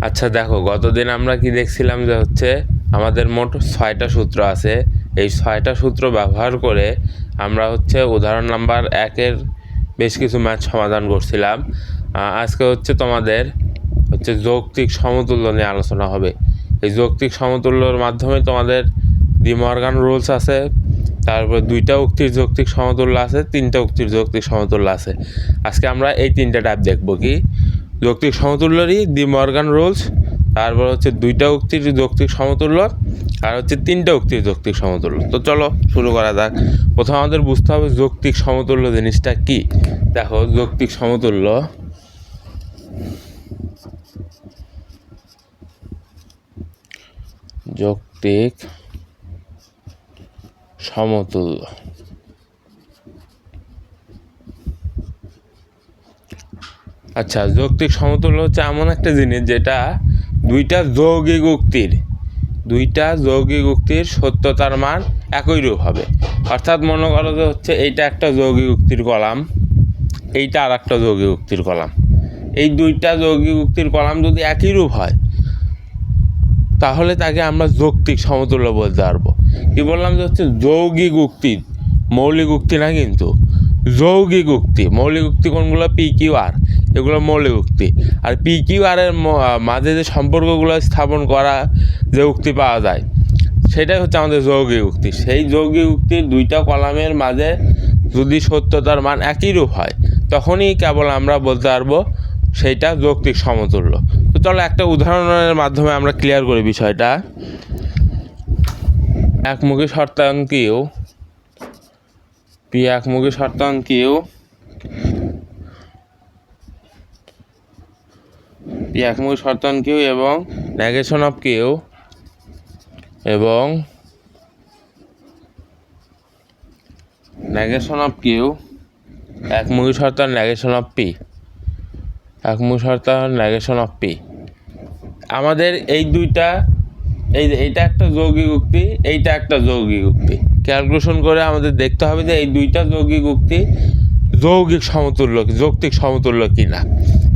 আচ্ছা দেখো, গতদিন আমরা কি দেখছিলাম যে হচ্ছে আমাদের মোট 6টা সূত্র আছে। এই 6টা সূত্র ব্যবহার করে আমরা হচ্ছে উদাহরণ নাম্বার 1-এর বেশ কিছু ম্যাথ সমাধান করছিলাম। আজকে হচ্ছে তোমাদের হচ্ছে যৌক্তিক সমতুল্য নিয়ে আলোচনা হবে। এই যৌক্তিক সমতুল্যর মাধ্যমে তোমাদের ডি মর্গান রুলস আছে, তারপর 2টা উক্তির যৌক্তিক সমতুল্য আছে, 3টা উক্তির যৌক্তিক সমতুল্য আছে। আজকে আমরা এই 3টা টাইপ দেখবো, কি যৌক্তিক সমতুল্যরই ডি মর্গান রুলস, তারপর হচ্ছে 2টা উক্তির যৌক্তিক সমতুল্য, আর হচ্ছে 3টা উক্তির যৌক্তিক সমতুল্য। তো চলো শুরু করা যাক। প্রথমে আমাদের বুঝতে হবে যৌক্তিক সমতুল্য জিনিসটা কি। দেখো, যৌক্তিক সমতুল্য যৌক্তিক সমতুল্য আচ্ছা, যৌক্তিক সমতুল্য হচ্ছে এমন একটা জিনিস যেটা দুইটা যৌগিক উক্তির সত্যতার মান একই রূপ হবে। অর্থাৎ মনে করো যে হচ্ছে এইটা একটা যৌগিক উক্তির কলাম, এইটা আর একটা যৌগিক উক্তির কলাম। এই 2টা যৌগিক উক্তির কলাম যদি একই রূপ হয় তাহলে তাকে আমরা যৌক্তিক সমতুল্য বলতে পারবো। কি বললাম যে হচ্ছে যৌগিক উক্তি, মৌলিক উক্তি না, কিন্তু যৌগিক উক্তি। মৌলিক উক্তি কোনগুলো? পি কিউ আর, এগুলো মৌলিক উক্তি। আর পি কিউ আর এর মাঝে যে সম্পর্কগুলো স্থাপন করা যে উক্তি পাওয়া যায় সেটাই হচ্ছে আমাদের যৌগিক উক্তি। সেই যৌগিক উক্তির 2টা কলামের মাঝে যদি সত্যতার মান একই রূপ হয় তখনই কেবল আমরা বলতে পারবো সেইটা যৌক্তিক সমতুল্য। তো চলো একটা উদাহরণের মাধ্যমে আমরা ক্লিয়ার করি বিষয়টা। একমুখী শর্তায়ন কিউ, পি একমুখী শর্তায়ন কিউ, পি একমুখী শর্তায়ন কিউ এবং নেগেশন অফ কিউ এবং নেগেশন অফ কিউ, একমুখী শর্তায়ন নেগেশন অফ পি, একমুখী শর্তায়ন নেগেশন অফ পি। আমাদের এই 2টা, এইটা একটা যৌগিক উক্তি, এইটা একটা যৌগিক উক্তি। ক্যালকুলেশন করে আমাদের দেখতে হবে যে এই 2টা যৌগিক উক্তি যৌগিক সমতুল্য, যৌক্তিক সমতুল্য কি না।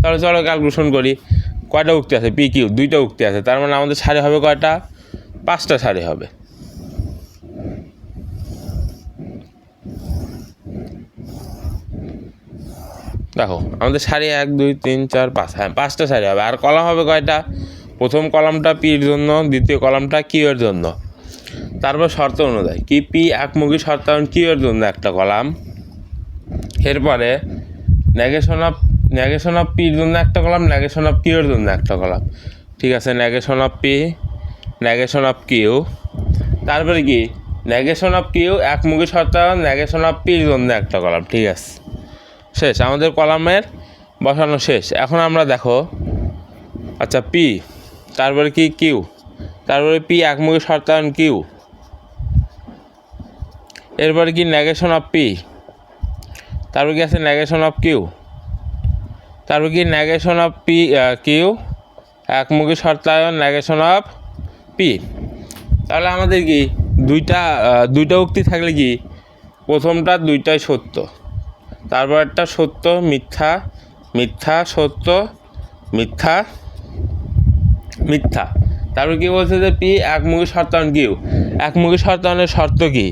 তাহলে চলো ক্যালকুলেশন করি। কয়টা উক্তি আছে? পি কিউ 2টা উক্তি আছে, তার মানে আমাদের সারি হবে কয়টা? 5টা সারি হবে। দেখো আমাদের সারি 1 2 3 4 5, হ্যাঁ 5টা সারি হবে। আর কলাম হবে কয়টা? প্রথম কলামটা পির জন্য, দ্বিতীয় কলামটা কিউ এর জন্য। তারপর শর্ত অনুযায়ী কি পি একমুখী শর্তায়ন কিউ এর জন্য একটা কলাম, এরপরে নেগেশন অফ পির জন্য একটা কলাম, নেগেশন অফ কিউ এর জন্য একটা কলাম। ঠিক আছে, negation of P, negation of Q, তারপরে কি নেগেশন অফ কিউ একমুখী শর্তায়ন নেগেশন অফ পির জন্য একটা কলাম। ঠিক আছে, শেষ, আমাদের কলামের বসানো শেষ। এখন আমরা দেখো, আচ্ছা পি, তারপরে কি কিউ, তারপরে পি একমুখী শর্তায়ন কিউ, এরপরে কি নেগেশন অফ পি, তারপর কি আছে নেগেশন অফ কিউ, তারপর কি নেগেশন অফ পি কিউ একমুখী শর্তায়ন নেগেশন অফ পি। তাহলে আমাদের কি দুইটা উক্তি থাকলে কি প্রথমটা 2টাই সত্য, তারপর একটা সত্য মিথ্যা, মিথ্যা সত্য, মিথ্যা মিথ্যা। তারপর কি বলছে যে পি একমুখী শর্তায়ন কিউ, একমুখী শর্তায়নের শর্ত কি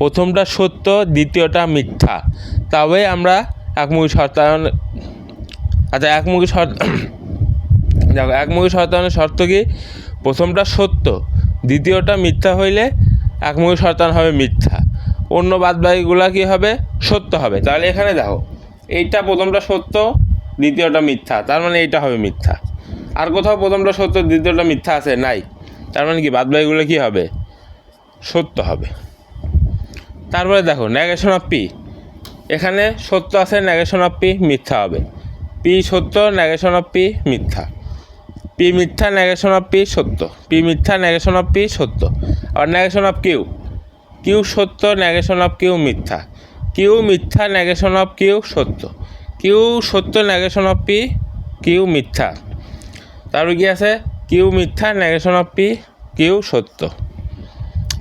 প্রথমটা সত্য দ্বিতীয়টা মিথ্যা, তবেই আমরা একমুখী শর্তায়ন। আচ্ছা একমুখী দেখো, একমুখী শর্তায়নের শর্ত কি প্রথমটা সত্য দ্বিতীয়টা মিথ্যা হইলে একমুখী শর্তায়ন হবে মিথ্যা, অন্য বাদবাকিগুলা কি হবে? সত্য হবে। তাহলে এখানে দেখো, এইটা প্রথমটা সত্য দ্বিতীয়টা মিথ্যা, তার মানে এইটা হবে মিথ্যা। আর কোথাও প্রথমটা সত্য দ্বিতীয়টা মিথ্যা আছে? নাই। তার মানে কি বাদবাকিগুলো কি হবে? সত্য হবে। তারপরে দেখো নেগেশন অফ পি, এখানে সত্য আছে, নেগেশন অফ পি মিথ্যা হবে। পি সত্য, নেগেশন অফ পি মিথ্যা, পি মিথ্যা, নেগেশন অফ পি সত্য, পি মিথ্যা, নেগেশন অফ পি সত্য। আর নেগেশন অফ কিউ, কিউ সত্য, নেগেশন অফ কিউ মিথ্যা, কিউ মিথ্যা, নেগেশন অফ কিউ সত্য, কিউ সত্য, নেগেশন অফ পি কিউ মিথ্যা। তারপর কি আছে? কিউ মিথ্যা, নেগেশন অফ পি কিউ সত্য।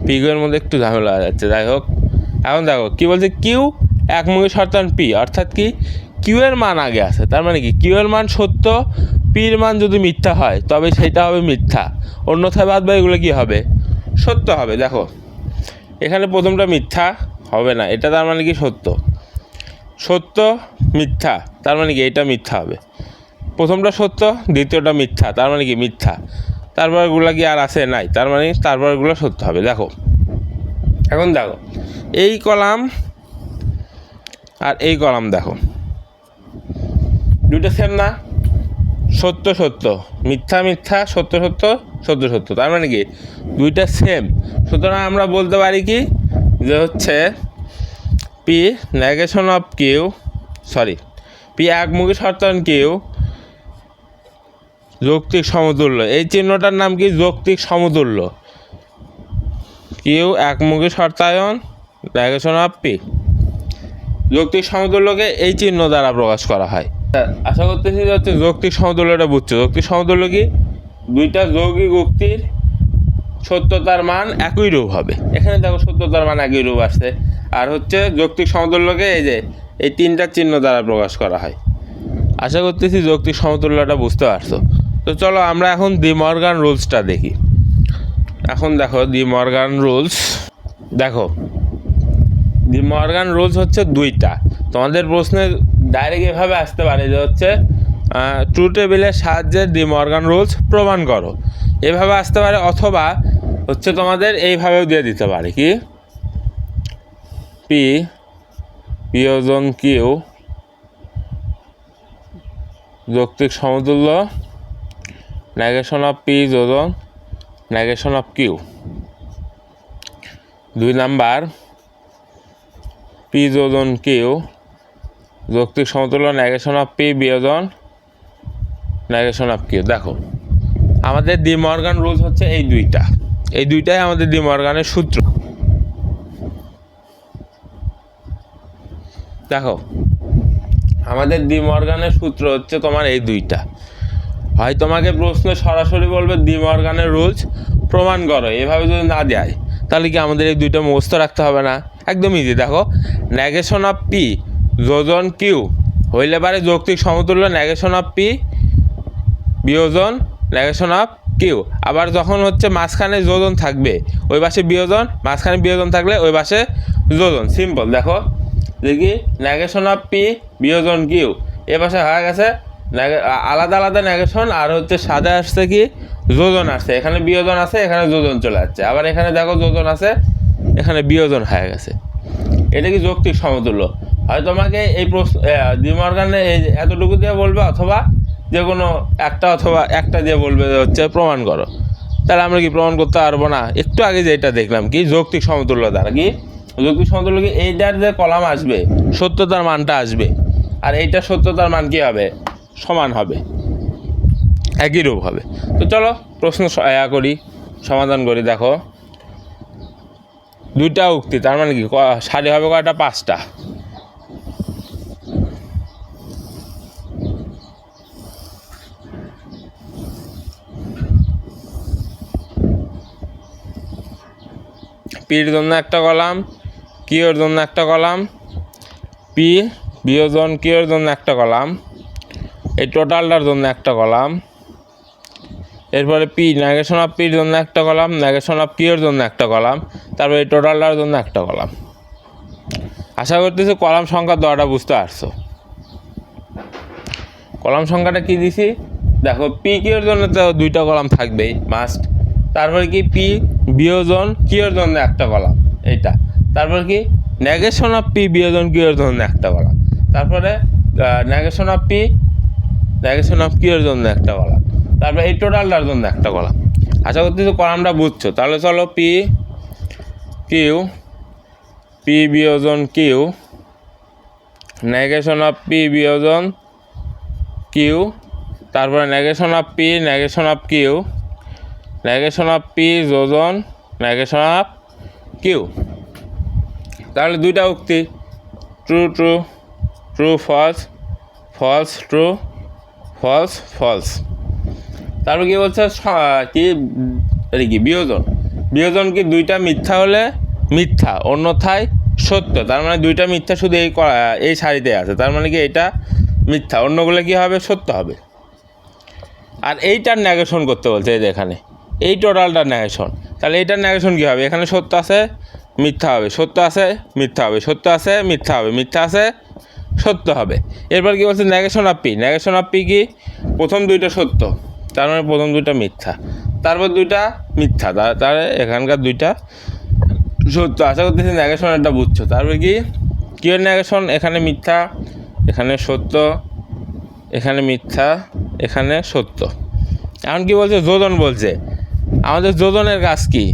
পি কিউ এর মধ্যে একটু ঝামেলা হয়ে যাচ্ছে, যাই হোক। এখন দেখো কি বলছে, কিউ একমুখী শর্তায়ন পি, অর্থাৎ কি কিউ এর মান আগে আছে, তার মানে কি কিউ এর মান সত্য, পির মান যদি মিথ্যা হয় তবে সেটা হবে মিথ্যা, অন্যথায় বাদ বাকি এগুলো কী হবে? সত্য হবে। দেখো এখানে প্রথমটা মিথ্যা হবে না, এটা তার মানে কি সত্য, সত্য মিথ্যা তার মানে কি এটা মিথ্যা হবে। প্রথমটা সত্য, দ্বিতীয়টা মিথ্যা তার মানে কি মিথ্যা, তারপরগুলো কি আর আছে? নাই, তার মানে তারপরগুলো সত্য হবে। দেখো এখন দেখো এই কলাম আর এই কলাম, দেখো দুটো সেম না? সত্য সত্য, মিথ্যা মিথ্যা, সত্য সত্য, সত্য সত্য, তার মানে কি দুইটা সেম। সুতরাং আমরা বলতে পারি কি যে হচ্ছে P negation of Q, P একমুখী শর্তায়ন কিউ যৌক্তিক সমতুল্য। এই চিহ্নটার নাম কি? যৌক্তিক সমতুল্য। কিউ একমুখী শর্তায়ন নেগেশন অফ পি, যৌক্তিক সমতুল্যকে এই চিহ্ন দ্বারা প্রকাশ করা হয়। আশা করতেছি যে হচ্ছে যৌক্তিক সমতুল্যটা বুঝছো। যৌক্তিক সমতুল্য কি? দুইটা যৌগিক উক্তির সত্যতার মান একই রূপ হবে। এখানে দেখো সত্যতার মান একই রূপ আসছে। আর হচ্ছে যৌক্তিক সমতুল্যকে এই যে এই তিনটা চিহ্ন দ্বারা প্রকাশ করা হয়। আশা করতেছি যৌক্তিক সমতুল্যটা বুঝতে পারছো। তো চলো আমরা এখন ডি মর্গান রুলসটা দেখি। এখন দেখো ডি মর্গান রুলস, দেখো ডি মর্গান রুলস হচ্ছে দুইটা। তোমাদের প্রশ্নে ডাইরেক্ট এভাবে আসতে পারে যে হচ্ছে ট্রু টেবিলের সাহায্যে ডি মর্গান রুলস প্রমাণ করো, এভাবে আসতে পারে, অথবা হচ্ছে তোমাদের এইভাবেও দিয়ে দিতে পারে কি পি বিয়োজন কিউ যৌক্তিক সমতুল্য নেগেশন অফ পি যোজন negation of Q. 2 number P যোজন কিউ যৌক্তিক সমতুল্য নেগেশন অফ পি বিয়োজন নেগেশন অফ কিউ। দেখো আমাদের ডি মর্গান রুলস হচ্ছে এই দুইটাই আমাদের ডি মর্গানের সূত্র। দেখো আমাদের ডি মর্গানের সূত্র হচ্ছে তোমার এই দুইটা। হয় তোমাকে প্রশ্ন সরাসরি বলবে ডি মর্গানের রুলস প্রমাণ করো, এভাবে যদি না দেয় তাহলে কি আমাদের এই দুইটা মুখস্থ রাখতে হবে না? একদম ইজি। দেখো নেগেশন অফ পি যোজন কিউ হইলে পারে যৌক্তিক সমতুল্য নেগেশন অফ পি বিয়োজন নেগেশন অফ কিউ। আবার যখন হচ্ছে মাঝখানে যোজন থাকবে ওই পাশে বিয়োজন, মাঝখানে বিয়োজন থাকলে ওই পাশে যোজন। সিম্পল। দেখো দেখি নেগেশন অফ পি বিয়োজন কিউ এ পাশে হয়ে গেছে আলাদা আলাদা নেগেশন, আর হচ্ছে সাদা আসছে কি যোজন আসছে, এখানে বিয়োজন আছে, এখানে যোজন চলে যাচ্ছে, আবার এখানে দেখো যোজন আছে, এখানে বিয়োজন হয়ে গেছে। এটা কি যৌক্তিক সমতুল্য? হয় তোমাকে এই প্রশ্ন ডি মর্গানে এই এতটুকু দিয়ে বলবে, অথবা যে কোনো একটা অথবা একটা দিয়ে বলবে হচ্ছে প্রমাণ করো। তাহলে আমরা কি প্রমাণ করতে পারবো না? একটু আগে যেটা দেখলাম কি যৌক্তিক সমতুল্য দ্বারা কি যৌক্তিক সমতুল্য কি এইটার যে কলাম আসবে সত্যতার মানটা আসবে, আর এইটার সত্যতার মান কি হবে? সমান হবে, একই রূপ হবে। তো চলো প্রশ্ন করি, সমাধান করি। দেখো দুইটা উক্তি, তার মানে কি সারি হবে কয়টা? 5টা। পির জন্য একটা কলাম, কিউর জন্য একটা কলাম, পি বিয়োজন কিউর জন্য একটা কলাম, এই টোটালটার জন্য একটা কলাম, এরপরে পি নেগেশন অফ পির জন্য একটা কলাম, নেগেশন অফ কিউর জন্য একটা কলাম, তারপরে এই টোটালটার জন্য একটা কলাম। আশা করতেছি কলাম সংখ্যা দেওয়াটা বুঝতে পারছো। কলাম সংখ্যাটা কি দিছি দেখো, পি কিউর জন্য তো 2টা কলাম থাকবেই মাস্ট, তারপরে কি পি বিয়োজন কিউর জন্য একটা কলাম এইটা, তারপর কি নেগেশন অফ পি বিয়োজন কিউর জন্য একটা কলাম, তারপরে negation of P negation of কিউর জন্য একটা কলাম, তারপরে এই টোটালটার জন্য একটা কলাম। আশা করতেছি কলামটা বুঝছো। তাহলে চলো পি কিউ পি বিয়োজন কিউ নেগেশন অফ পি বিয়োজন কিউ, তারপরে negation of P negation of Q negation of P যোজন নেগেশন অফ কিউ। তাহলে 2টা উক্তি, true true true false false true false false. তারপর কি বলছে কি বিয়োজন, বিয়োজন কি 2টা মিথ্যা হলে মিথ্যা, অন্যথায় সত্য। তার মানে 2টা মিথ্যা শুধু এই সারিতে আছে, তার মানে কি এটা মিথ্যা, অন্যগুলো কি হবে? সত্য হবে। আর এইটার নেগেশন করতে বলছে এই যে এখানে এই টোটালটার নেগেশন। তাহলে এইটার নেগেশন কী হবে? এখানে সত্য আছে মিথ্যা হবে, সত্য আছে মিথ্যা হবে, সত্য আছে মিথ্যা হবে, মিথ্যা আছে সত্য হবে। এরপর কী বলছে? Negation of P. Negation of P কি? প্রথম দুইটা সত্য, তার মানে প্রথম দুইটা মিথ্যা, তারপর দুইটা মিথ্যা, তাহলে এখানকার দুইটা সত্য। আশা করতেছি নেগেশনেরটা বুঝছো। তারপরে কি এর নেগেশন? এখানে মিথ্যা, এখানে সত্য, এখানে মিথ্যা, এখানে সত্য। এখন কি বলছে? যোজন বলছে। আমাদের যোজনের কাজ কি?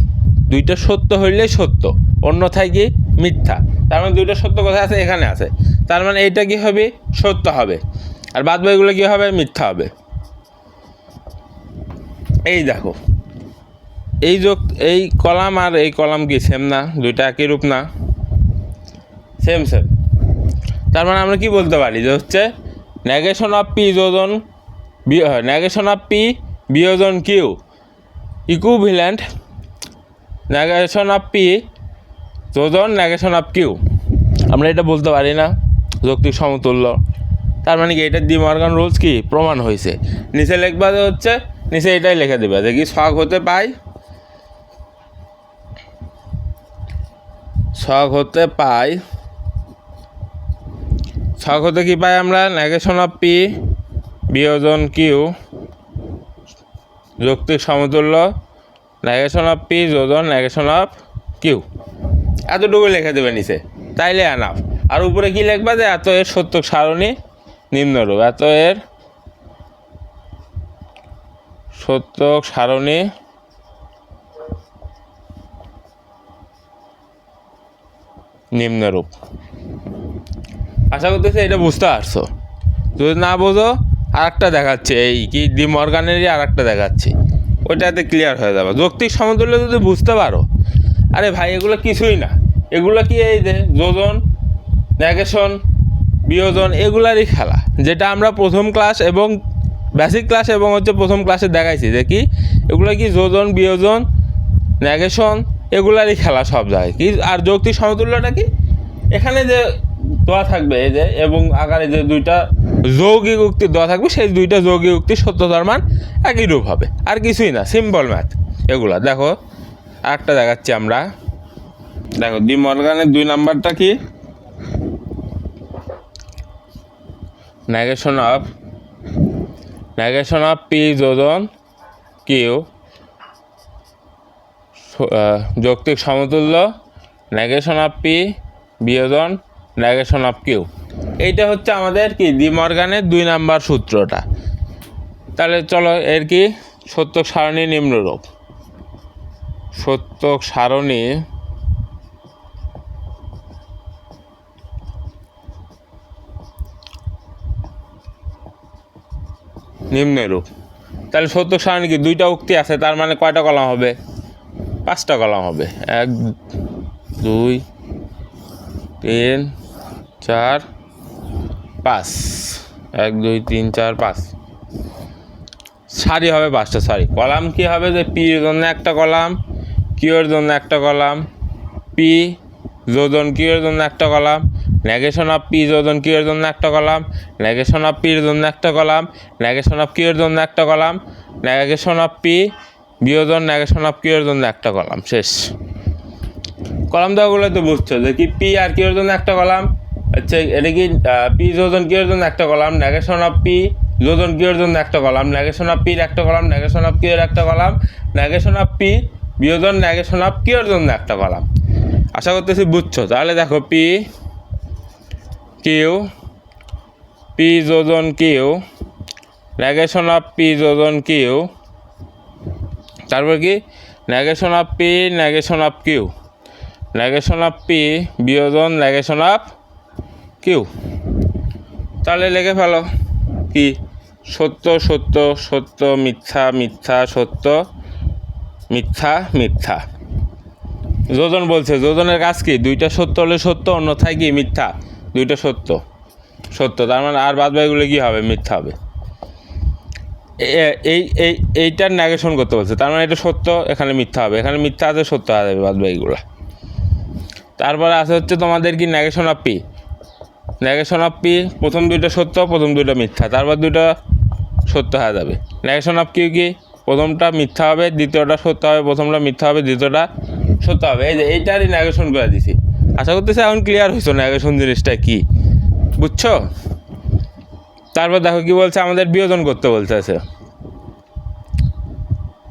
দুইটা সত্য হইলেই সত্য, অন্যথায় কি মিথ্যা। তার মানে দুইটা সত্য কোথায় আছে? এখানে আছে। তার মানে এইটা কি হবে? সত্য হবে, আর বাদ বাকিগুলো কী হবে? মিথ্যা হবে। এই দেখো এই কলাম আর এই কলাম কি সেম না? দুইটা একই রূপ না? সেম। তার মানে আমরা কি বলতে পারি যে হচ্ছে নেগেশন অফ পি যোজন নেগেশন অফ পি বিয়োজন Q equivalent negation of P যোজন নেগেশন অফ কিউ। আমরা এটা বলতে পারি না যৌক্তিক সমতুল্য। তার মানে কি? এটা ডি মর্গান রুলস কি প্রমাণ হয়েছে। নিচে লিখবা যে হচ্ছে নিচে এটাই লিখে দেবে যে কি ছক হতে পাই কি পাই আমরা? নেগেশন অফ পি বিয়োজন কিউ যৌক্তিক সমতুল্য নেগেশন অফ পি যোজন নেগেশন অফ কিউ। এতটুকু লিখে দেবে নিচে, তাইলে এনাফ। আর উপরে কি লিখবা? যে এত এর সত্যক সারণী নিম্নরূপ, এত এর সত্যক সারণী নিম্নরূপ। আশা করতেছি এটা বুঝতে পারছো। যদি না বোঝো আর একটা দেখাচ্ছে, এই কি ডি মর্গানেরই আর একটা দেখাচ্ছি, ওইটাতে ক্লিয়ার হয়ে যাবে। যৌক্তিক সমতুল্য যদি বুঝতে পারো, আরে ভাই এগুলো কিছুই না, এগুলো কি এই যে যোজন নেগেশন বিয়োজন এগুলারই খেলা, যেটা আমরা প্রথম ক্লাস এবং বেসিক ক্লাস এবং হচ্ছে প্রথম ক্লাসে দেখাইছি যে কি এগুলো কি যোজন বিয়োজন নেগেশন এগুলারই খেলা সব জায়গায় কি। আর যৌক্তিক সমতুল্যটা কি? এখানে যে দেওয়া থাকবে এই যে এবং আকারে যে দুইটা যৌগিক উক্তি দেওয়া থাকবে, সেই দুইটা যৌগিক উক্তির সত্যতার মান একই রূপ হবে, আর কিছুই না। সিম্পল ম্যাথ এগুলা। দেখো আরেকটা দেখাচ্ছি আমরা। দেখো ডি মর্গানের 2 নাম্বারটা কি? নেগেশন অফ পি যোজন কিউ যৌক্তিক সমতুল্য নেগেশন অফ পি বিয়োজন নেগেশন অফ কিউ। এইটা হচ্ছে আমাদের কি ডি মর্গানের 2 নাম্বার সূত্রটা। তাহলে চলো এর কি সত্যক সারণী নিম্নরূপ। সত্যক সারণী নিম্নরূপ। তাহলে সত্যক সারণী কি? 2টা উক্তি আছে, তার মানে কয়টা কলাম হবে? 5টা কলাম হবে। 1 2 3 4 5 1 2 3 4 5 সারি হবে 5টা। সারি কলাম কি হবে? যে পি এর জন্য একটা কলাম, কিউ এর জন্য একটা কলাম, পি যোজন কিউ এর জন্য একটা কলাম, নেগেশন অফ পি যোজন কিউ এর জন্য একটা কলাম, নেগেশন অফ পির জন্য একটা কলাম, নেগেশন অফ কিউ এর জন্য একটা কলাম, নেগেশন অফ পি বিয়োজন নেগেশন অফ কিউ এর জন্য একটা কলাম। শেষ। কলাম দেওয়াগুলো তো বুঝছো যে কি পি আর কিউ এর জন্য একটা কলাম, আচ্ছা এটা কি পি যোজন কিউ এর জন্য একটা কলাম, নেগেশন অফ পি যোজন কিউ এর জন্য একটা কলাম, নেগেশন অফ পির একটা কলাম, নেগেশন অফ কিউ এর একটা কলাম, নেগেশন অফ পি বিয়োজন নেগেশন অফ কিউ এর জন্য একটা কলাম। আশা করতেছি বুঝছো। তাহলে দেখো পি যোজন কিউ নেগেশন অফ পি যোজন কিউ, তারপর কি negation of P negation of Q, negation of P বিয়োজন নেগেশন অফ কিউ। তাহলে লিখে ফেলো কি সত্য সত্য সত্য মিথ্যা মিথ্যা সত্য মিথ্যা মিথ্যা। যোজন বলছে, যোজনের কাজ কি? 2টা সত্য হলে সত্য, অন্যথায় কি মিথ্যা। 2টা সত্য, তার মানে আর বাদ বাকিগুলো কী হবে? মিথ্যা হবে। এইটার নেগেশন করতে বলছে, তার মানে এটা সত্য, এখানে মিথ্যা হবে, এখানে মিথ্যা আছে, সত্য হবে বাদ বাকিগুলো। তারপরে আছে হচ্ছে তোমাদের কি negation of P. Negation of P প্রথম 2টা সত্য, প্রথম 2টা মিথ্যা, তারপর 2টা সত্য হয়ে যাবে। নেগেশন অফ কিউ কি, প্রথমটা মিথ্যা হবে, দ্বিতীয়টা সত্য হবে, প্রথমটা মিথ্যা হবে, দ্বিতীয়টা সত্য হবে। এই যে এইটারই নেগেশন করে দিছি। আশা করতেছি এখন ক্লিয়ার হয়েছো নেগেশন জিনিসটা কি, বুঝছো? তারপর দেখো কি বলছে, আমাদের বিয়োজন করতে বলতেছে।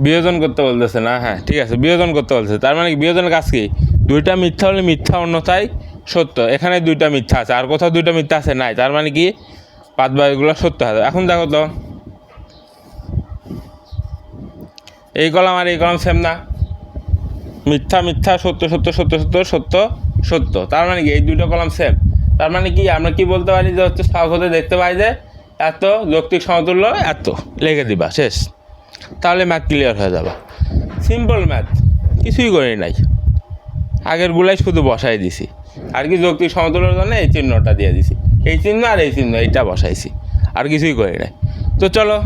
বিয়োজন করতে বলতেছে না, হ্যাঁ ঠিক আছে, বিয়োজন করতে বলতেছে। তার মানে কি, বিয়োজনের কাজ কি, দুইটা মিথ্যা হলে মিথ্যা অন্যথায় সত্য। এখানে দুইটা মিথ্যা আছে, আর কোথাও দুইটা মিথ্যা আছে নাই, তার মানে কি বাদ বাকিগুলো সত্য হবে। এখন দেখো তো এই কলাম আর এই কলাম সেম না, মিথ্যা মিথ্যা, সত্য সত্য, সত্য সত্য, সত্য সত্য। তার মানে কি এই দুটো কলাম সেম। তার মানে কি আমরা কি বলতে পারি, যে হচ্ছে সহজ হতে দেখতে পাই যে এত যৌক্তিক সমতুল্য এত, লিখে দিবা, শেষ। তাহলে ম্যাথ ক্লিয়ার হয়ে যাবে। সিম্পল ম্যাথ, কিছুই করি নাই, আগেরগুলাই শুধু বসাই দিছি। আর কি যৌক্তিক সমতুল্যের জন্য এই চিহ্নটা দিয়ে দিছি, এই চিহ্ন আর এই চিহ্ন, এইটা বসাইছি, আর কিছুই করি নাই। তো চলো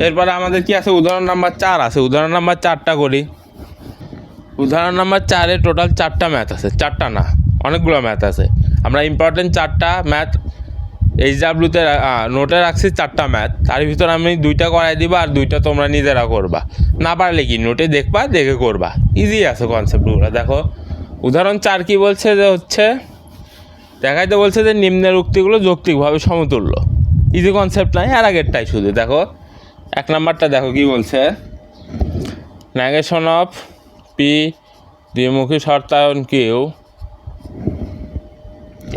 এরপরে আমাদের কি আছে, উদাহরণ নাম্বার 4 আছে। উদাহরণ নাম্বার 4টা করি। উদাহরণ নাম্বার 4-এ টোটাল 4টা ম্যাথ আছে, 4টা না অনেকগুলো ম্যাথ আছে। আমরা ইম্পর্টেন্ট 4টা ম্যাথ এইচডাব্লিউতে নোটে রাখছি, 4টা ম্যাথ। তার ভিতর আমি 2টা করাই দিবা, আর 2টা তোমরা নিজেরা করবা। না পারলে কি নোটে দেখবা, দেখে করবা, ইজি আছে কনসেপ্টগুলো। দেখো উদাহরণ 4 কি বলছে, যে হচ্ছে দেখাইতে বলছে যে নিম্নের উক্তিগুলো যৌক্তিকভাবে সমতুল্য। ইজি কনসেপ্ট নাই, আর আগেরটাই শুধু। দেখো 1 নাম্বারটা দেখো কি বলছে, নেগেশন অফ পি দ্বিমুখী শর্তায়ন কিউ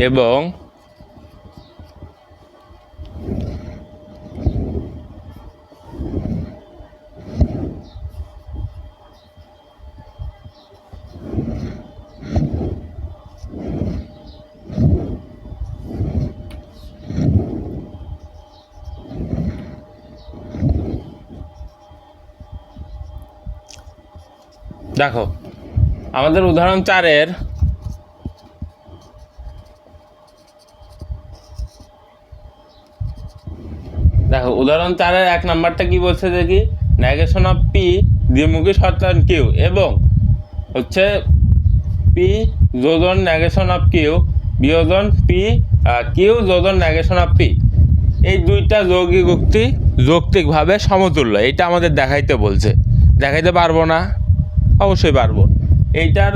এবং দেখো আমাদের উদাহরণ 4-এর দেখো উদাহরণ 4-এর 1 নাম্বারটা কি বলছে, দেখি নেগেশন অফ পি দ্বিমুখী শর্তায়ন কিউ এবং হচ্ছে পি যোজন নেগেশন অফ কিউ বিয়োজন পি কিউ যোজন নেগেশন অফ পি, এই দুইটা যৌগিক উক্তি যৌক্তিকভাবে সমতুল্য। এইটা আমাদের দেখাইতে বলছে। দেখাইতে পারবো না? অবশ্যই পারবো। এইটার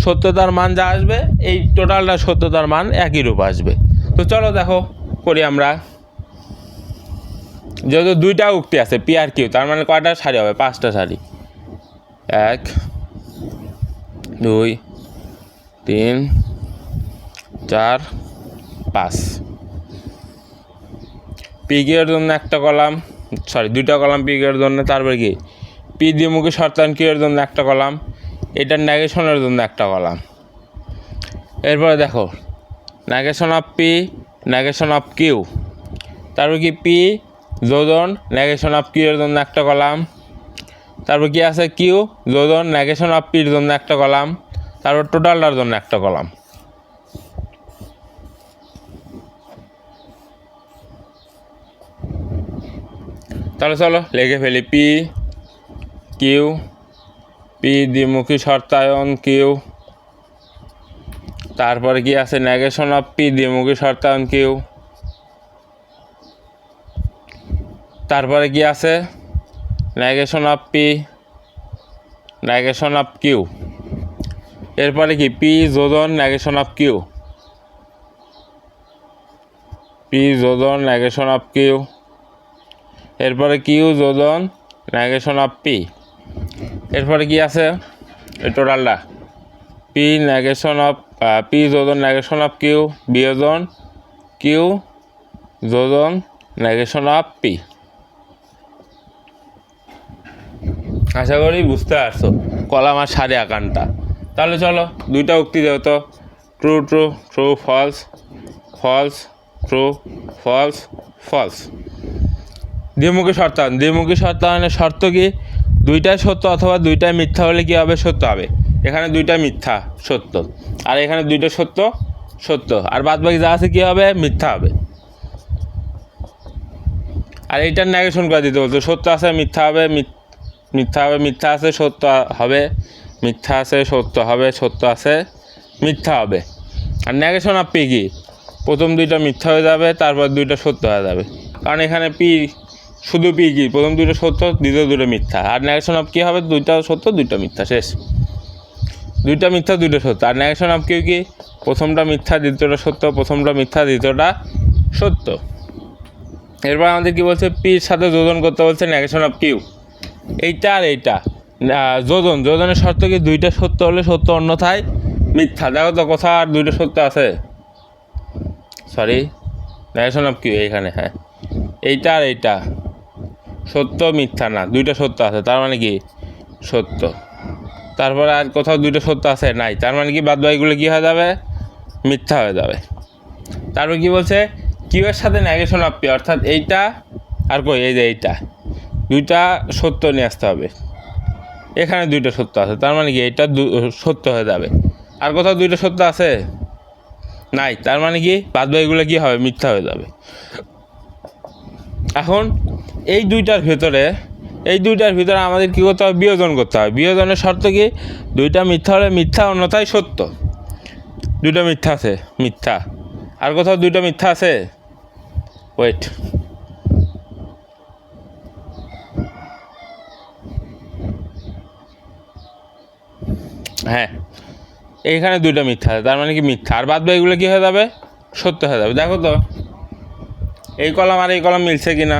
সত্যতার মান যা আসবে, এই টোটালটার সত্যতার মান একই রূপ আসবে। তো চলো দেখো করি আমরা। যেহেতু 2টা উক্তি আছে পি আর কিউ, তার মানে কয়টা সারি হবে, 5টা সারি। 1 2 3 4 5। পি কিউর জন্য একটা কলাম, 2টা কলাম পি কিউর জন্য। তারপরে কি পি দ্বিমুখী শর্তায়ন কিউর জন্য একটা কলাম, এটার নেগেশনের জন্য একটা কলাম। এরপরে দেখো negation of P negation of Q, তারপর কি পি যোজন নেগেশন অফ কিউ এর জন্য একটা কলাম। তারপর কি আছে কিউ যোজন নেগেশন অফ পির জন্য একটা কলাম। তারপর টোটালটার জন্য একটা কলাম। তাহলে চলো লিখে ফেলি, পি কিউ, পি দ্বিমুখী শর্তায়ন কিউ, তারপরে কি আছে নেগেশন অফ পি দ্বিমুখী শর্তায়ন কিউ, তারপরে কি আছে negation of P negation of Q. এরপরে কি পি যোজন নেগেশন অফ কিউ, পি যোজন নেগেশন অফ কিউ। এরপরে কিউ যোজন নেগেশন অফ পি। এরপরে কি আছে এই টোটালটা, পি নেগেশন অফ পি যোজন নেগেশন অফ কিউ বিয়োজন কিউ যোজন নেগেশন অফ পি। আশা করি বুঝতে পারছো কলাম আর সারি আকারটা। তাহলে চলো 2টা উক্তি দেও তো, true true true false false true false false. দ্বিমুখী শর্তায়ন, দ্বিমুখী শর্তায়নের শর্ত কি, 2টাই সত্য অথবা 2টাই মিথ্যা হলে কি হবে, সত্য হবে। এখানে 2টা মিথ্যা সত্য, আর এখানে 2টা সত্য সত্য, আর বাদ বাকি যা আছে কি হবে, মিথ্যা হবে। আর এইটার নেগেশন করে দিতে বলতো, সত্য আছে মিথ্যা হবে, মিথ্যা হবে মিথ্যা আছে সত্য হবে, মিথ্যা আছে সত্য হবে, সত্য আছে মিথ্যা হবে। আর নেগেশন অফ পি কি, প্রথম 2টা মিথ্যা হয়ে যাবে, তারপর 2টা সত্য হয়ে যাবে, কারণ এখানে পি শুধু পি কি, প্রথম দুটো সত্য, দ্বিতীয় দুটো মিথ্যা। আর নেগেশন অফ কী হবে, দুইটা সত্য দুইটা মিথ্যা, শেষ। দুইটা মিথ্যা দুইটা সত্য। আর নেগেশন অফ কিউ কি, প্রথমটা মিথ্যা দ্বিতীয়টা সত্য, প্রথমটা মিথ্যা দ্বিতীয়টা সত্য। এরপর আমাদের কী বলছে, পির সাথে যোজন করতে বলছে নেগেশন অফ কিউ, এইটা আর এইটা যোজনের শর্ত কি, দুইটা সত্য হলে সত্য, অন্যথায় মিথ্যা। দেখো তো কোথাও আর দুইটা সত্য আছে, সরি নেগেশন অফ কিউ এইখানে, হ্যাঁ এইটা আর এইটা সত্য মিথ্যা না, দুইটা সত্য আছে, তার মানে কি সত্য। তারপরে আর কোথাও দুইটা সত্য আছে, নাই, তার মানে কি বাদ বাকিগুলো কী হয়ে যাবে, মিথ্যা হয়ে যাবে। তারপর কি বলছে, কিউ এর সাথে নেগেশন অফ পি, অর্থাৎ এইটা আর কই, এই যে এইটা, দুইটা সত্য নিয়ে আসতে হবে। এখানে দুইটা সত্য আছে, তার মানে কি এইটা সত্য হয়ে যাবে। আর কোথাও দুইটা সত্য আছে, নাই, তার মানে কি বাদ বাকিগুলো কী হবে, মিথ্যা হয়ে যাবে। এখন এই দুইটার ভিতরে আমাদের কী করতে হবে, বিয়োজন করতে হবে। বিয়োজনের শর্ত কি, দুইটা মিথ্যা হলে মিথ্যা, অন্যথায় সত্য। দুইটা মিথ্যা আছে, মিথ্যা। আর কোথাও দুইটা মিথ্যা আছে, ওয়েট, হ্যাঁ এইখানে দুইটা মিথ্যা আছে, তার মানে কি মিথ্যা। আর বাদ বাকিগুলো কী হয়ে যাবে, সত্য হয়ে যাবে। দেখো তো এই কলাম আর এই কলাম মিলছে কি না,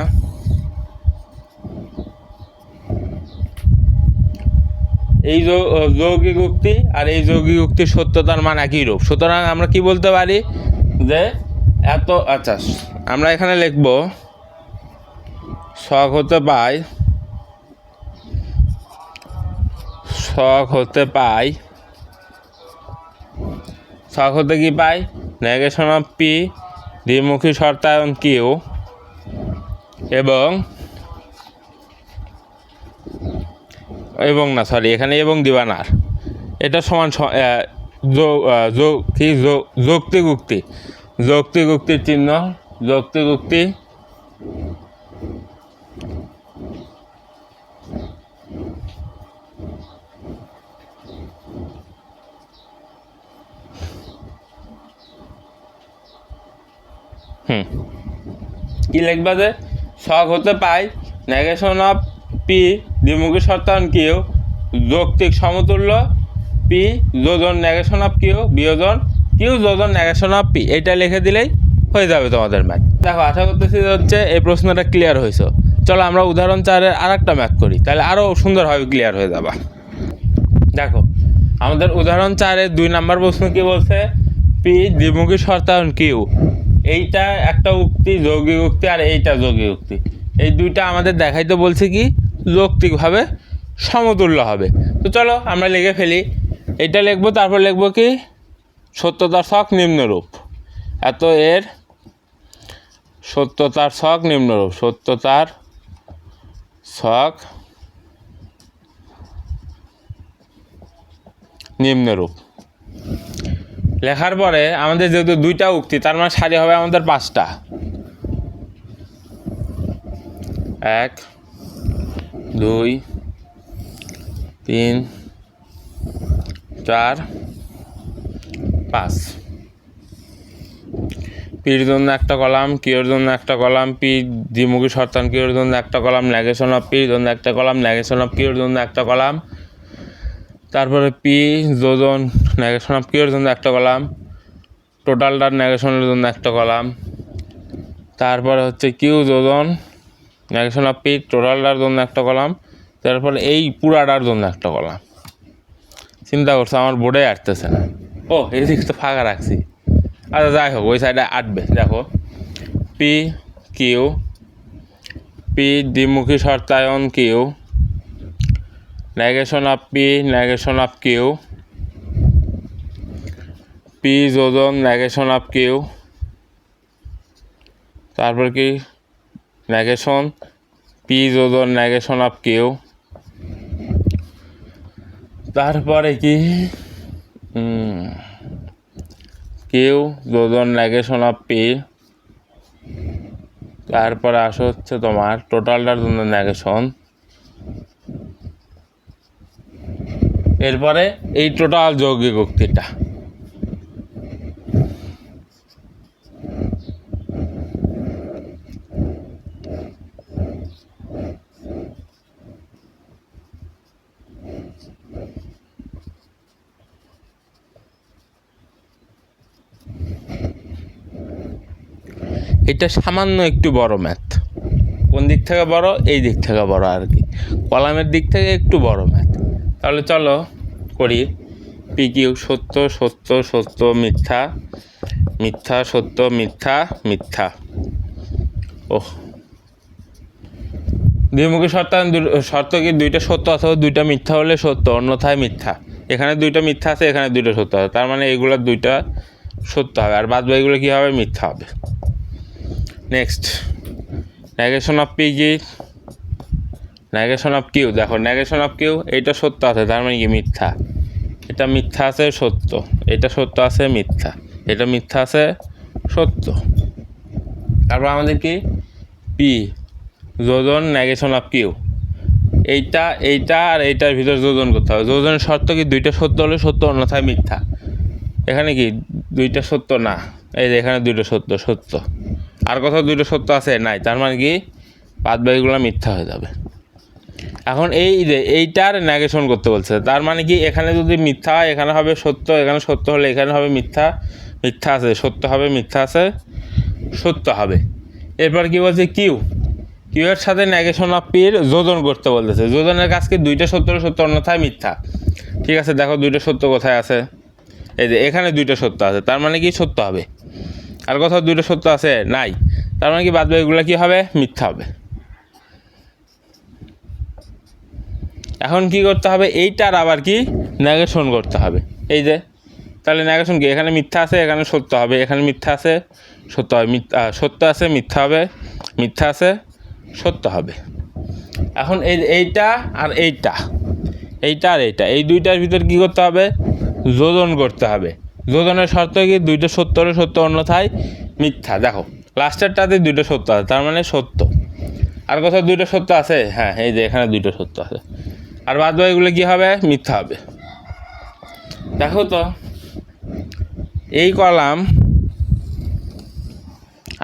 এই যৌগিক উক্তি আর এই যৌগিক উক্তির সত্যতার মান একই রূপ। সুতরাং আমরা কি বলতে পারি যে এত, আচ্ছা আমরা এখানে লিখব শখ হতে কি পাই, নেগেশন অফ পি, দ্বিমুখী শর্তায়ন কিউ এবং না সরি এখানে এবং দিবা না, এটা সমান যৌক্তিক উক্তির চিহ্ন, যৌক্তিক উক্তি কি লিখবা, যে শখ হতে পাই নেগেশন অফ পি, দ্বিমুখী শর্তায়ন কিউ, যৌক্তিক সমতুল্য পি যোজন নেগেশন অফ কিউ বিয়োজন কিউ যোজন নেগেশন অফ পি, এইটা লিখে দিলেই হয়ে যাবে তোমাদের ম্যাথ। দেখো আশা করতেছি হচ্ছে এই প্রশ্নটা ক্লিয়ার হয়েছে। চলো আমরা উদাহরণ 4-এর আর একটা ম্যাথ করি, তাহলে আরও সুন্দরভাবে ক্লিয়ার হয়ে যাবা। দেখো আমাদের উদাহরণ 4-এর 2 নম্বর প্রশ্ন কি বলছে, পি দ্বিমুখী শর্তায়ন কিউ, এইটা একটা উক্তি যৌগিক উক্তি আর এইটা যৌগিক উক্তি, এই দুইটা আমাদের দেখাইতে বলছে কি যৌক্তিকভাবে সমতুল্য হবে। তো চলো আমরা লিখে ফেলি, এটা লিখবো, তারপর লিখবো কি সত্যতার ছক নিম্নরূপ, এত এর সত্যতার ছক নিম্নরূপ, সত্যতার ছক নিম্নরূপ। লেখার পরে আমাদের যেহেতু দুইটা উক্তি, তার মানে সারি হবে আমাদের 5টা, 1 2 3 4 5। পির জন্য একটা কলাম, কিউর জন্য একটা কলাম, পি দ্বিমুখী শর্তায়ন কিউর জন্য একটা কলাম, নেগেশন অফ পির জন্য একটা কলাম, নেগেশন অফ কিউর জন্য একটা কলাম, তারপরে পি যোজন নেগেশন অফ কিউর জন্য একটা কলাম, টোটালটার নেগেশনের জন্য একটা কলাম, তারপরে হচ্ছে কিউ যোজন নেগেশন অফ পি টোটালটার জন্য একটা কলাম, তারপরে এই পুরাটার জন্য একটা কলাম। চিন্তা করছো আমার বোর্ডে আটতেছে না, ও এই দিকে তো ফাঁকা রাখছি। আচ্ছা যাই হোক ওই সাইডে আটবে। দেখো পি কিউ, পি দ্বিমুখী শর্তায়ন Q, negation of P negation of Q, P যোজন নেগেশন অফ কিউ, তারপর কি নেগেশন পি যোজন নেগেশন অফ কিউ, তারপরে কি কিউ যোজন নেগেশন অফ পি, তারপরে আসে হচ্ছে তোমার টোটালটার জন্য নেগেশন, এরপরে এই টোটাল যৌগিক উক্তিটা। এটা সামান্য একটু বড় ম্যাথ। কোন দিক থেকে বড়? এই দিক থেকে বড় আর কি, কলামের দিক থেকে একটু বড় ম্যাথ। তাহলে চলো করি। পি কিউ সত্য সত্য সত্য মিথ্যা মিথ্যা সত্য মিথ্যা মিথ্যা। ওহ, দ্বিমুখী শর্ত কি দুইটা সত্য অথবা দুইটা মিথ্যা হলে সত্য, অন্যথায় মিথ্যা। এখানে দুইটা মিথ্যা আছে, এখানে দুইটা সত্য হবে, তার মানে এগুলো দুইটা সত্য হবে আর বাদ বাকিগুলো কী হবে? মিথ্যা হবে। নেক্সট, নেগেশন অফ পি কি? Negation of Q. দেখো নেগেশন অফ কিউ এইটা সত্য আছে, তার মানে কি? মিথ্যা। এটা মিথ্যা আছে সত্য, এটা সত্য আছে মিথ্যা, এটা মিথ্যা আছে সত্য। তারপর আমাদের কি? পি যোজন নেগেশন অফ কিউ। এইটা এইটা আর এইটার ভিতর যোজন করতে হবে। যোজনের শর্ত কি? দুইটা সত্য হলে সত্য, অন্যথায় মিথ্যা। এখানে কি দুইটা সত্য না, এই যে এখানে দুইটা সত্য সত্য, আর কোথাও দুইটা সত্য আছে? নাই, তার মানে কি? বাদ বাকিগুলো মিথ্যা হয়ে যাবে। এখন এই যে এইটার নেগেশন করতে বলছে, তার মানে কি? এখানে যদি মিথ্যা হয় এখানে হবে সত্য, এখানে সত্য হলে এখানে হবে মিথ্যা। মিথ্যা আছে সত্য হবে, মিথ্যা আছে সত্য হবে। এরপর কি বলছে? কিউ। কিউ এর সাথে নেগেশন অফ পির যোজন করতে বলতেছে। যোজনের কাজ কি? দুইটা সত্য হলে সত্য, অন্যথায় মিথ্যা। ঠিক আছে, দেখো দুইটা সত্য কোথায় আছে? এই যে এখানে দুইটা সত্য আছে, তার মানে কি? সত্য হবে। আর কোথাও দুইটা সত্য আছে? নাই, তার মানে কি? বাদ বাকিগুলো কী হবে? মিথ্যা হবে। এখন কি করতে হবে? এইটার আবার কি? নেগেশন করতে হবে। এই যে তাহলে নেগেশন কি? এখানে মিথ্যা আছে, এখানে সত্য হবে, এখানে মিথ্যা আছে সত্য হবে, সত্য আছে মিথ্যা হবে, মিথ্যা আছে সত্য হবে। এখন এইটা আর এইটা, এইটা আর এইটা, এই দুইটার ভিতর কী করতে হবে? যোজন করতে হবে। যোজনের শর্ত কি? দুইটা সত্য হলে সত্য, অন্যথায় মিথ্যা। দেখো লাস্টেরটাতে দুইটা সত্য আছে, তার মানে সত্য। আর কোথাও দুইটা সত্য আছে? হ্যাঁ, এই যে এখানে দুইটা সত্য আছে, আর বাদ বাকিগুলো কী হবে? মিথ্যা হবে। দেখো তো এই কলাম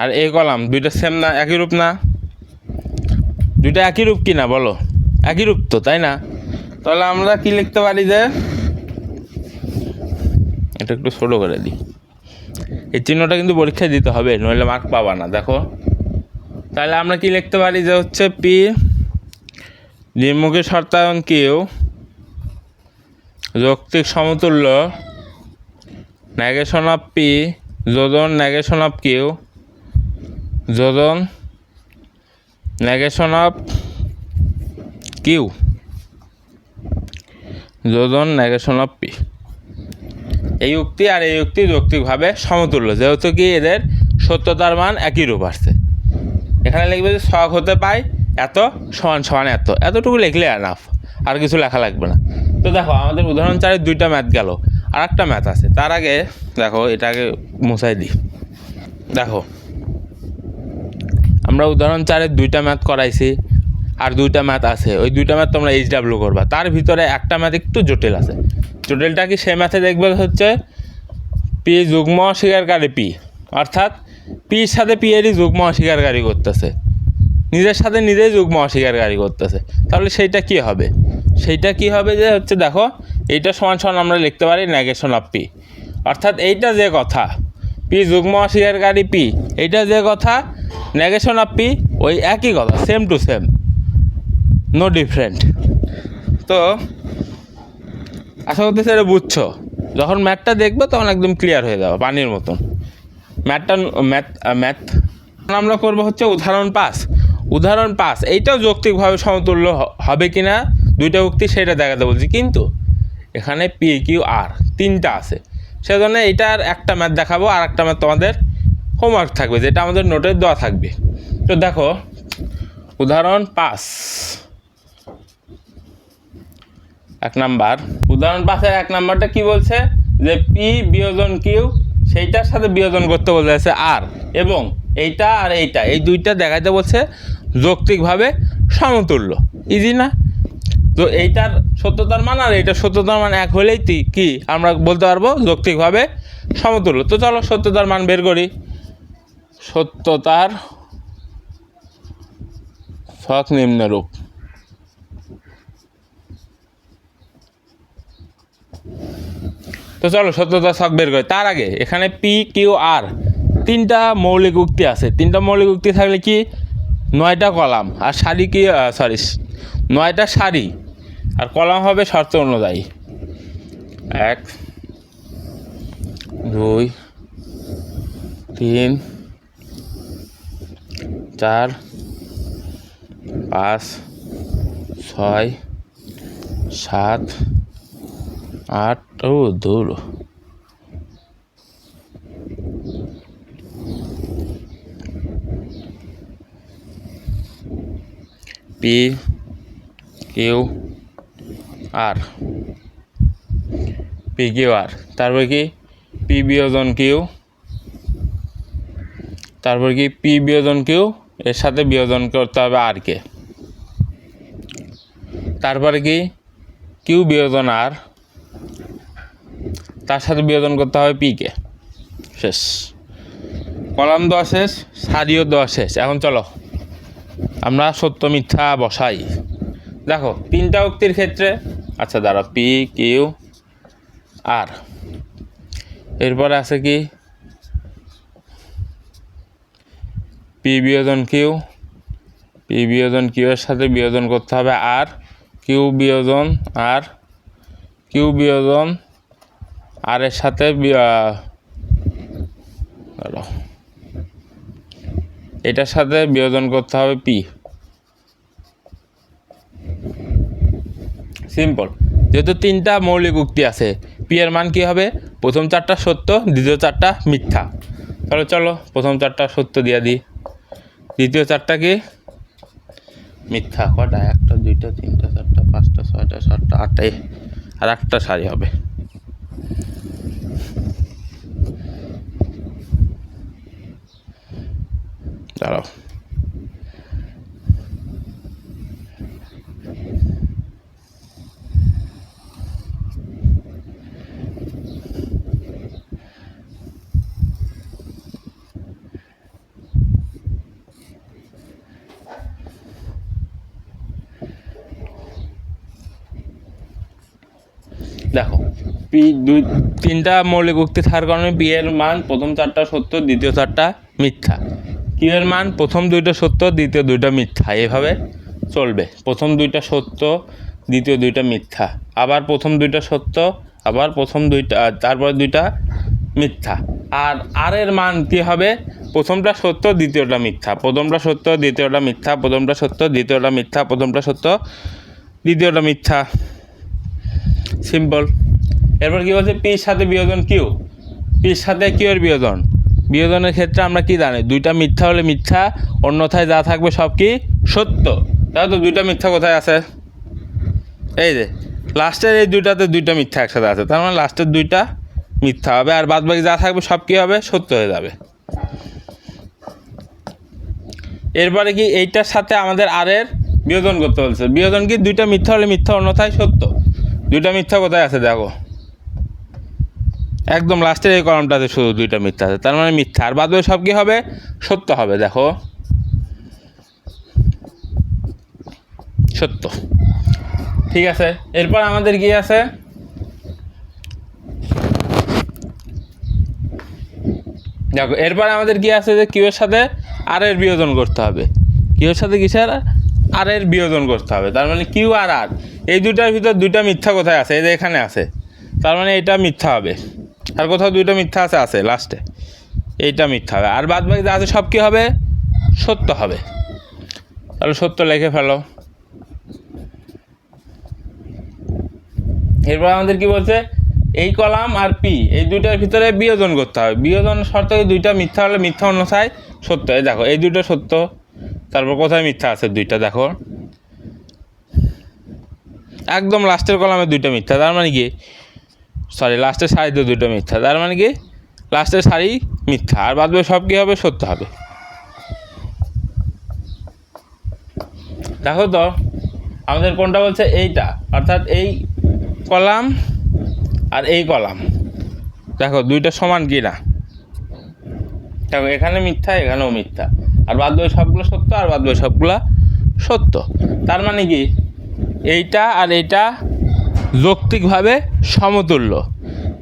আর এই কলাম দুইটা সেম না? একই রূপ না? দুইটা একই রূপ কি না বলো? একই রূপ তো, তাই না? তাহলে আমরা কি লিখতে পারি? যে এটা একটু ছোটো করে দিই, এই চিহ্নটা কিন্তু পরীক্ষায় দিতে হবে, নইলে মার্ক পাবা না। দেখো তাহলে আমরা কি লিখতে পারি? যে হচ্ছে পি দ্বিমুখী শর্তায়ন কিউ যৌক্তিক সমতুল্য নেগেশন অফ পি যোজন নেগেশন অফ কিউ যোজন নেগেশন অফ কিউ যোজন নেগেশন অফ পি। এই উক্তি আর এই উক্তি যৌক্তিকভাবে সমতুল্য, যেহেতু কি এদের সত্যতার মান একই রূপ আসছে। এখানে লিখবে যে ছক হতে পায় এত সমান সমান এত, এতটুকু লিখলে এনাফ, আর কিছু লেখা লাগবে না। তো দেখো আমাদের উদাহরণ 4-এর দুইটা ম্যাথ গেল, আর একটা ম্যাথ আছে। তার আগে দেখো এটাকে মুছাই দিই। দেখো আমরা উদাহরণ 4-এর দুইটা ম্যাথ করাইছি, আর দুইটা ম্যাথ আছে। ওই দুইটা ম্যাথ তোমরা HW করবা। তার ভিতরে একটা ম্যাথ একটু জটিল আছে। জটিলটা কি? সেই ম্যাথে দেখবে হচ্ছে পি যুগ্ম অস্বীকারী পি, অর্থাৎ পির সাথে পি এরই যুগ্ম অস্বীকারী করতেছে, নিজের সাথে নিজেই যুগ্ম অস্বীকারী করতেছে। তাহলে সেইটা কি হবে? সেইটা কি হবে? যে হচ্ছে দেখো এইটা সমান সমান আমরা লিখতে পারি নেগেশন অফ পি, অর্থাৎ এইটা যে কথা পি যুগ্ম অস্বীকারী পি, এইটা যে কথা নেগেশন অফ পি ওই একই কথা, same to same, no different. তো আশা করতেছি এটা বুঝছো। যখন ম্যাথটা দেখবে তখন একদম ক্লিয়ার হয়ে যাবে পানির মতন। ম্যাথ আমরা করবো হচ্ছে উদাহরণ 5। উদাহরণ 5 এইটাও যৌক্তিকভাবে সমতুল্য হবে কি না দুইটা উক্তি সেটা দেখাতে বলছি, কিন্তু এখানে পি কিউ আর তিনটা আছে, সেজন্য এইটার একটা ম্যাথ দেখাবো, আর একটা ম্যাথ তোমাদের হোমওয়ার্ক থাকবে, যেটা আমাদের নোটে দেওয়া থাকবে। তো দেখো উদাহরণ 5 1 নাম্বার। উদাহরণ 5-এর 1 নাম্বারটা কি বলছে? যে পি বিয়োজন কিউ সেইটার সাথে বিয়োজন করতে বলতেছে আর, এবং এইটা আর এইটা এই দুইটা দেখাইতে বলছে যৌক্তিকভাবে সমতুল্য। ইজি না? তো এইটার সত্যতার মান আর এইটার সত্যতার মান এক হলেই কি আমরা বলতে পারবো যৌক্তিকভাবে সমতুল্য। তো চলো সত্যতার মান বের করি। সত্যতার ছক নিম্নরূপ। তো চলো সত্যতার ছক বের করি। তার আগে এখানে পি কিউ আর তিনটা মৌলিক উক্তি আছে, তিনটা মৌলিক উক্তি থাকলে কি 9টা কলাম আর সারি কি 9টা সারি আর কলাম হবে শর্ত অনুযায়ী 1 2 3 4 5 6 7 8 ও দূর P Q R P Q R, তারপর কি পি বিয়োজন কিউ, তারপর কি পি বিয়োজন কিউ এর সাথে বিয়োজন করতে হবে আর কে, তারপরে কি কিউ বিয়োজন আর তার সাথে বিয়োজন করতে হবে পি কে। শেষ, কলাম দেওয়া শেষ, সারিও দেওয়া শেষ। এখন চলো আমরা সত্য মিথ্যা বসাই। দেখো তিনটা উক্তির ক্ষেত্রে, আচ্ছা দাঁড়া, পি কিউ আর, এরপরে আছে কি পি বিয়োজন কিউ, পি বিয়োজন কিউ এর সাথে বিয়োজন করতে হবে আর, কিউ বিয়োজন আর, কিউ বিয়োজন আর এর সাথে এটার সাথে বিয়োজন করতে হবে পি। সিম্পল, যেহেতু তিনটা মৌলিক উক্তি আছে, পি এর মান কি হবে, প্রথম 4টা সত্য, দ্বিতীয় 4টা মিথ্যা। তাহলে চলো প্রথম 4টা সত্য দিয়ে দিই, দ্বিতীয় 4টা কি মিথ্যা। কটা, 1টা 2টা 3টা 4টা 5টা 6টা 7টা 8টা, আর একটা সারি হবে। দাঁড়াও, দেখো পি তিনটা মৌলিক উক্তি থাকার কারণে পি এর মান প্রথম 4টা সত্য, দ্বিতীয় 4টা মিথ্যা। কিউ এর মান প্রথম 2টা সত্য, দ্বিতীয় 2টা মিথ্যা, এভাবে চলবে। প্রথম 2টা সত্য, দ্বিতীয় 2টা মিথ্যা, আবার প্রথম 2টা সত্য, আবার প্রথম 2টা, তারপর 2টা মিথ্যা। আর আর এর মান কী হবে, প্রথমটা সত্য, দ্বিতীয়টা মিথ্যা, প্রথমটা সত্য, দ্বিতীয়টা মিথ্যা, প্রথমটা সত্য, দ্বিতীয়টা মিথ্যা, প্রথমটা সত্য, দ্বিতীয়টা মিথ্যা। সিম্পল। এরপর কী বলছে, পির সাথে বিয়োজন কিউ, পির সাথে কিউ এর বিয়োজন, বিয়োজনের ক্ষেত্রে আমরা কি জানি, 2টা মিথ্যা হলে মিথ্যা, অন্যথায় যা থাকবে সব কি সত্য। তাহলে তো 2টা মিথ্যা কোথায় আছে, এই যে লাস্টের এই 2টাতে 2টা মিথ্যা একসাথে আছে, তার মানে লাস্টের 2টা মিথ্যা হবে, আর বাদ বাকি যা থাকবে সব কী হবে, সত্য হয়ে যাবে। এরপরে কি এইটার সাথে আমাদের আর এর বিয়োজন করতে বলছে, বিয়োজন কি 2টা মিথ্যা হলে মিথ্যা, অন্যথায় সত্য। 2টা মিথ্যা কোথায় আছে দেখো, একদম লাস্টের এই কলামটাতে শুধু 2টা মিথ্যা আছে, তার মানে মিথ্যা, আর বাদ বাকি সব কি হবে, সত্য হবে। দেখো সত্য, ঠিক আছে। এরপর আমাদের কি আছে, দেখো এরপরে আমাদের কি আছে, যে কিউ এর সাথে আর এর বিয়োজন করতে হবে, কিউ এর সাথে কিসের, আর এর বিয়োজন করতে হবে। তার মানে কিউ আর আর, এই 2টার ভিতর 2টা মিথ্যা কোথায় আছে, এই যে এখানে আছে, তার মানে এটা মিথ্যা হবে। আর কোথাও 2টা মিথ্যা আছে লাস্টে, এইটা মিথ্যা হবে, আর বাদ বাকি যা আছে সব কী হবে, সত্য হবে। তাহলে সত্য লিখে ফেলো। এরপর আমাদের কি বলছে, এই কলাম আর পি, এই 2টার ভিতরে বিয়োজন করতে হবে, বিয়োজন শর্ত 2টা মিথ্যা হলে মিথ্যা, অন্যথায় সত্য। এই দেখো এই 2টা সত্য, তারপর কোথায় মিথ্যা আছে 2টা, দেখো একদম লাস্টের কলামে 2টা মিথ্যা, তার মানে কি লাস্টের সারিতে 2টা মিথ্যা, তার মানে কি লাস্টের সারি মিথ্যা, আর বাদ বাকি সব কী হবে, সত্য হবে। দেখো তো আমাদের কোনটা বলছে, এইটা, অর্থাৎ এই কলাম আর এই কলাম, দেখো 2টা সমান কি না, দেখো এখানে মিথ্যা, এখানেও মিথ্যা, আর বাদ বাকি সবগুলো সত্য, আর বাদ বাকি সবগুলো সত্য। তার মানে কি এইটা আর এইটা যৌক্তিকভাবে সমতুল্য।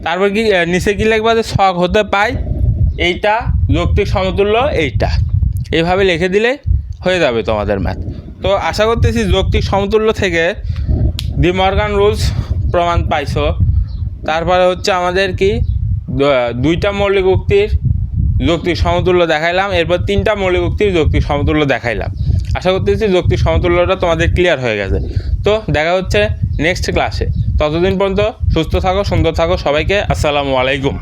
তারপর কি নিচে কি লিখবা, যে ছক হতে পাই এইটা যৌক্তিক সমতুল্য এইটা, এইভাবে লিখে দিলে হয়ে যাবে তোমাদের ম্যাথ। তো আশা করতেছি যৌক্তিক সমতুল্য থেকে ডি মর্গান রুলস প্রমাণ পাইছো। তারপরে হচ্ছে আমাদের কি দুইটা মৌলিক উক্তির যৌক্তিক সমতুল্য দেখাইলাম, এরপর তিনটা মৌলিক উক্তির যৌক্তিক সমতুল্য দেখাইলাম। আশা করতেছি যৌক্তিক সমতুল্যটা তোমাদের ক্লিয়ার হয়ে গেছে। তো দেখা হচ্ছে নেক্সট ক্লাসে। ততদিন পর্যন্ত সুস্থ থাকো, সুন্দর থাকো। সবাইকে আসসালামু আলাইকুম।